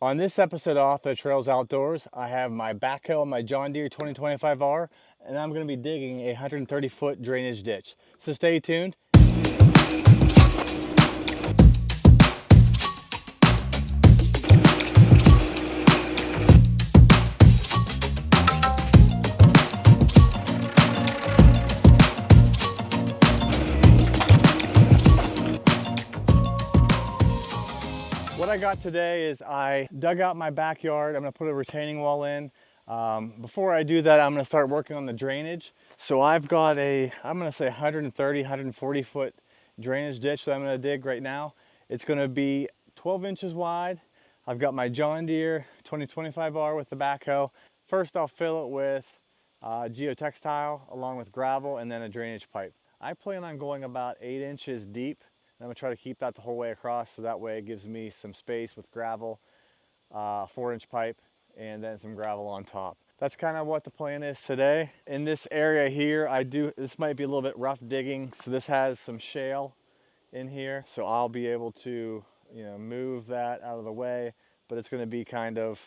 On this episode of Off the Trails Outdoors, I have my backhoe and my John Deere 2025R, and I'm going to be digging a 130-foot drainage ditch. So stay tuned. What I got today is I dug out my backyard. I'm going to put a retaining wall in. Before I do that, I'm going to start working on the drainage. So I've got I'm going to say 130, 140 foot drainage ditch that I'm going to dig right now. It's going to be 12 inches wide. I've got my John Deere 2025R with the backhoe. First I'll fill it with geotextile along with gravel and then a drainage pipe. I plan on going about 8 inches deep. I'm gonna try to keep that the whole way across, so that way it gives me some space with gravel, 4-inch pipe, and then some gravel on top. That's kind of what the plan is today. In this area here, this might be a little bit rough digging, so this has some shale in here, so I'll be able to, move that out of the way, but it's gonna be kind of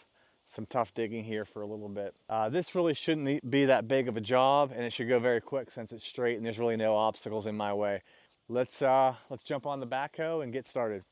some tough digging here for a little bit. This really shouldn't be that big of a job, and it should go very quick since it's straight and there's really no obstacles in my way. Let's jump on the backhoe and get started.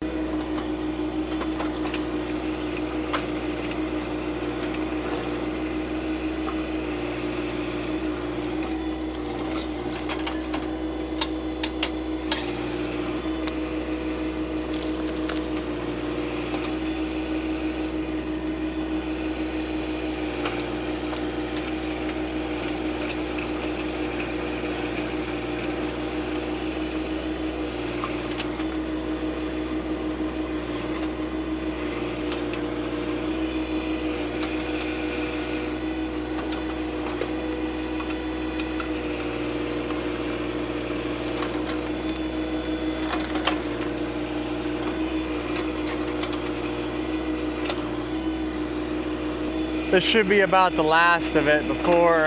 This should be about the last of it before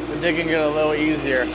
the digging gets a little easier.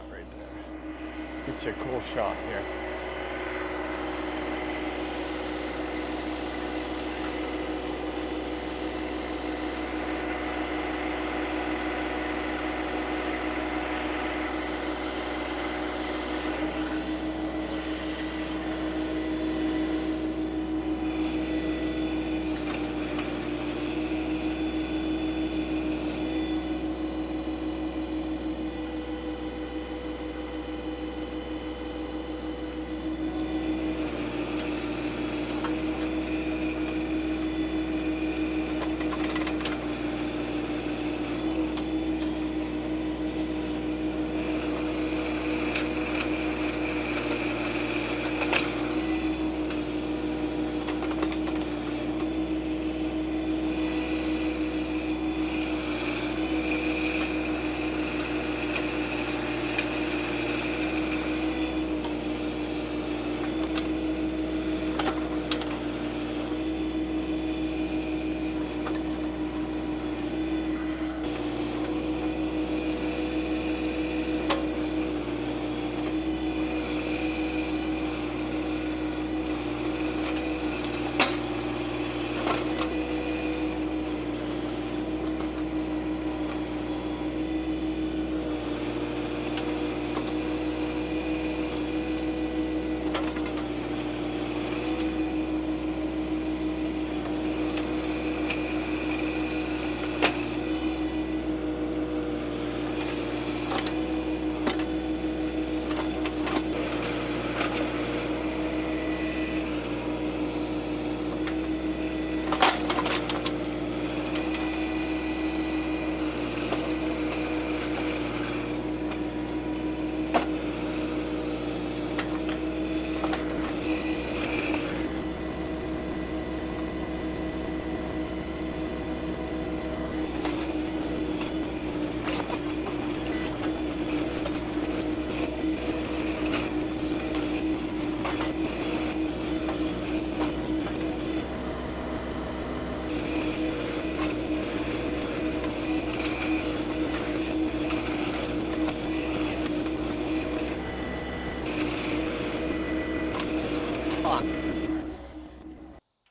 shot right there. Get you a cool shot here.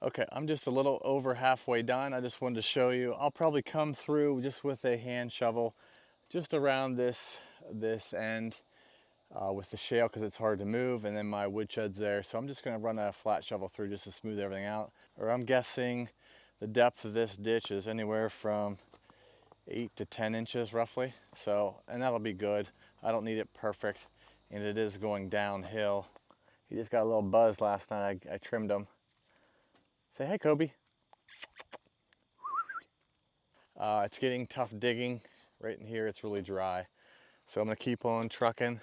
Okay, I'm just a little over halfway done. I just wanted to show you. I'll probably come through just with a hand shovel, just around this end with the shale because it's hard to move, and then my woodshed's there. So I'm just going to run a flat shovel through just to smooth everything out. Or I'm guessing the depth of this ditch is anywhere from 8 to 10 inches roughly. So, and that'll be good. I don't need it perfect, and it is going downhill. He just got a little buzz last night. I trimmed him. Say hey, Kobe. It's getting tough digging. Right in here, it's really dry. So I'm gonna keep on trucking.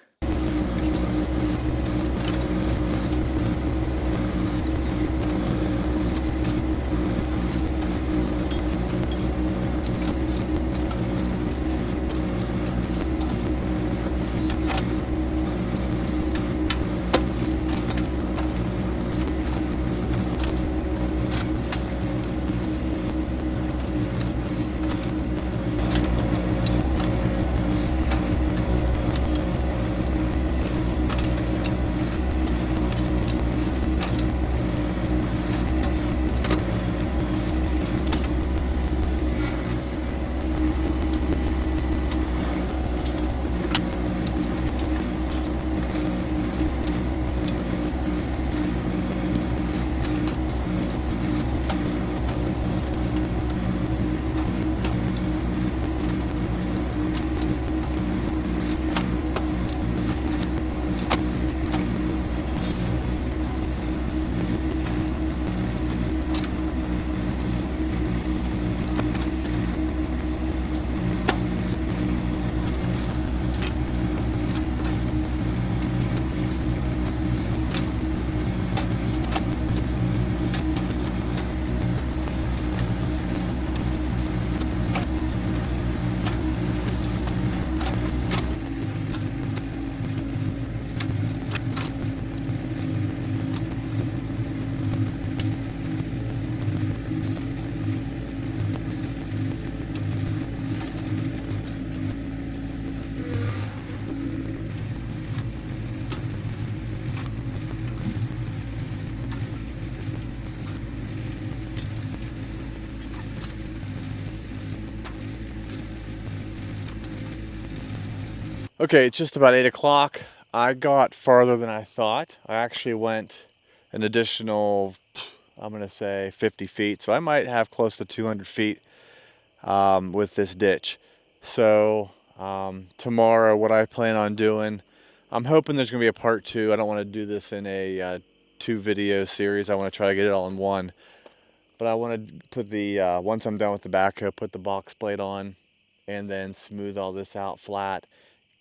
Okay, it's just about 8 o'clock. I got farther than I thought. I actually went an additional, I'm gonna say 50 feet. So I might have close to 200 feet with this ditch. So tomorrow, what I plan on doing, I'm hoping there's gonna be a part two. I don't wanna do this in a 2 video series. I wanna try to get it all in one. But I wanna put the, once I'm done with the backhoe, put the box blade on and then smooth all this out flat,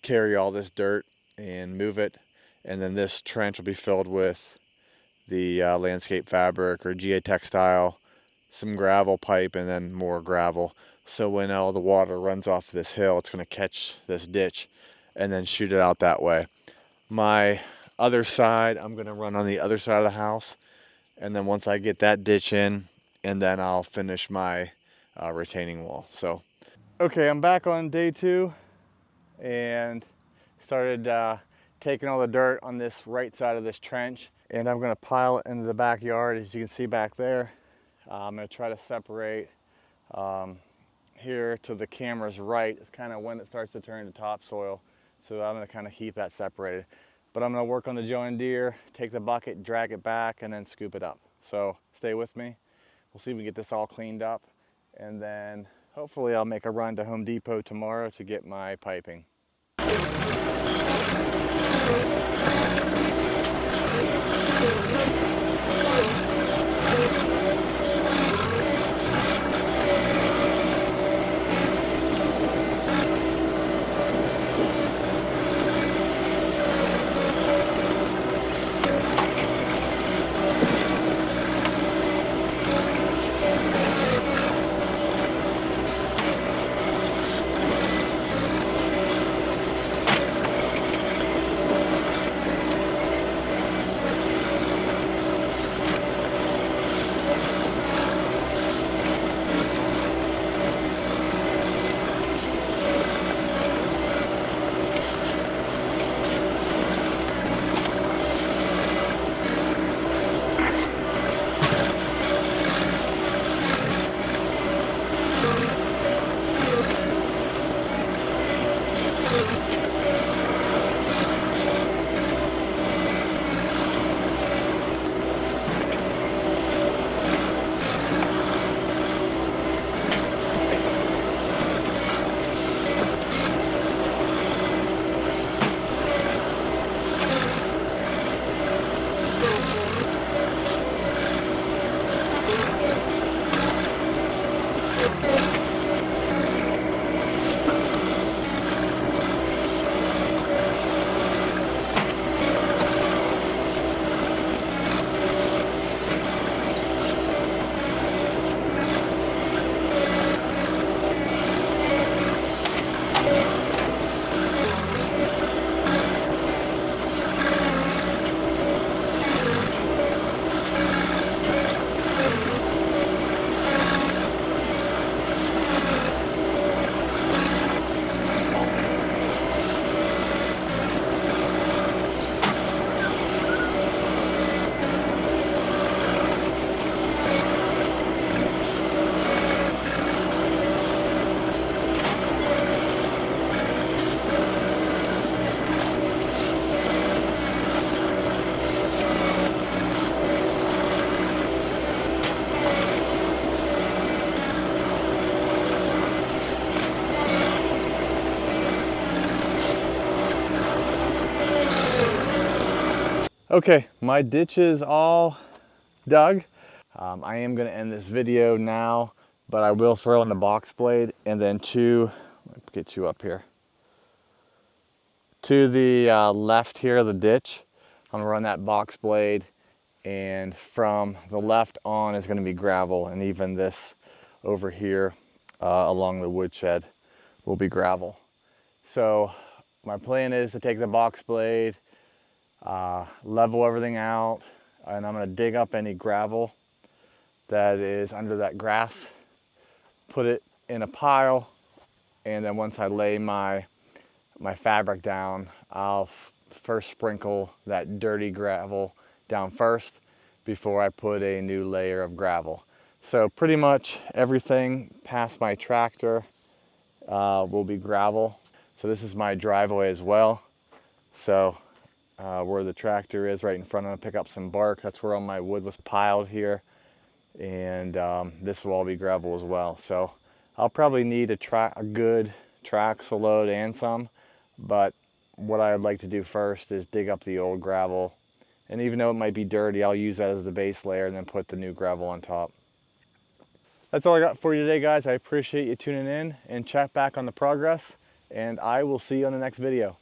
carry all this dirt and move it, and then this trench will be filled with the landscape fabric or GA textile, some gravel pipe, and then more gravel. So when all the water runs off this hill, it's going to catch this ditch and then shoot it out that way. My other side, I'm going to run on the other side of the house, and then once I get that ditch in, and then I'll finish my retaining wall. So okay, I'm back on day 2 and started taking all the dirt on this right side of this trench, and I'm going to pile it into the backyard. As you can see back there, I'm going to try to separate here to the camera's right. It's kind of when it starts to turn to topsoil, so I'm going to kind of keep that separated. But I'm going to work on the John Deere, take the bucket, drag it back, and then scoop it up. So stay with me. We'll see if we can get this all cleaned up, and then hopefully I'll make a run to Home Depot tomorrow to get my piping. Okay, my ditch is all dug. I am going to end this video now, but I will throw in the box blade, and then let me get you up here. To the left here of the ditch, I'm going to run that box blade, and from the left on is going to be gravel, and even this over here along the woodshed will be gravel. So my plan is to take the box blade, level everything out, and I'm going to dig up any gravel that is under that grass, put it in a pile, and then once I lay my fabric down, I'll first sprinkle that dirty gravel down first before I put a new layer of gravel. So pretty much everything past my tractor will be gravel. So this is my driveway as well. So where the tractor is right in front, I'm gonna pick up some bark. That's where all my wood was piled here. And this will all be gravel as well. So I'll probably need a good traxel load and some, but what I'd like to do first is dig up the old gravel. And even though it might be dirty, I'll use that as the base layer and then put the new gravel on top. That's all I got for you today, guys. I appreciate you tuning in, and check back on the progress, and I will see you on the next video.